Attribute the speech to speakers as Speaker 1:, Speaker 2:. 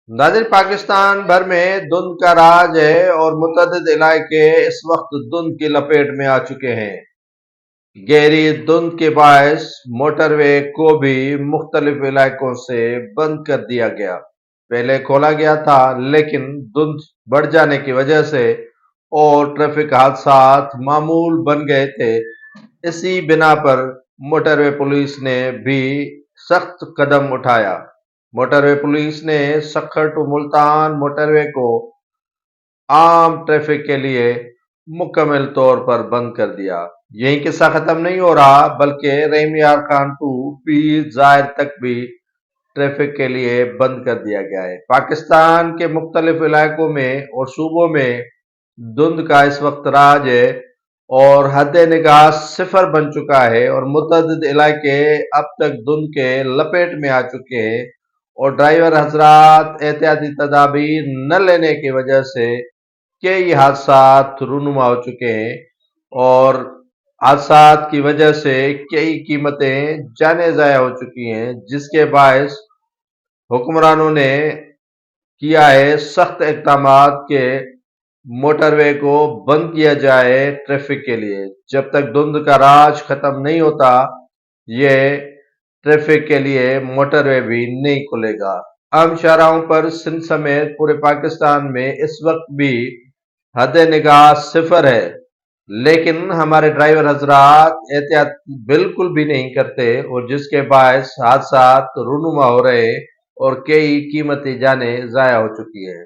Speaker 1: ناظرین، پاکستان بھر میں دھند کا راج ہے اور متعدد علاقے اس وقت دھند کی لپیٹ میں آ چکے ہیں۔ گہری دھند کے باعث موٹر وے کو بھی مختلف علاقوں سے بند کر دیا گیا۔ پہلے کھولا گیا تھا، لیکن دھند بڑھ جانے کی وجہ سے اور ٹریفک حادثات معمول بن گئے تھے۔ اسی بنا پر موٹر وے پولیس نے بھی سخت قدم اٹھایا۔ موٹر وے پولیس نے سکھر ٹو ملتان موٹر وے کو عام ٹریفک کے لیے مکمل طور پر بند کر دیا۔ یہی قصہ ختم نہیں ہو رہا، بلکہ رحیم یار خان ٹو پیر ظاہر تک بھی ٹریفک کے لیے بند کر دیا گیا ہے۔ پاکستان کے مختلف علاقوں میں اور صوبوں میں دھند کا اس وقت راج ہے اور حد نگاہ صفر بن چکا ہے، اور متعدد علاقے اب تک دھند کے لپیٹ میں آ چکے ہیں، اور ڈرائیور حضرات احتیاطی تدابیر نہ لینے کی وجہ سے کئی حادثات رونما ہو چکے ہیں، اور حادثات کی وجہ سے کئی قیمتیں جانیں ضائع ہو چکی ہیں، جس کے باعث حکمرانوں نے کیا ہے سخت اقدامات کے موٹر وے کو بند کیا جائے ٹریفک کے لیے۔ جب تک دھند کا راج ختم نہیں ہوتا، یہ ٹریفک کے لیے موٹر وے بھی نہیں کھلے گا۔ عام شاہراہوں پر سندھ سمیت پورے پاکستان میں اس وقت بھی حد نگاہ صفر ہے، لیکن ہمارے ڈرائیور حضرات احتیاط بالکل بھی نہیں کرتے، اور جس کے باعث حادثات رونما ہو رہے اور کئی قیمتی جانیں ضائع ہو چکی ہیں۔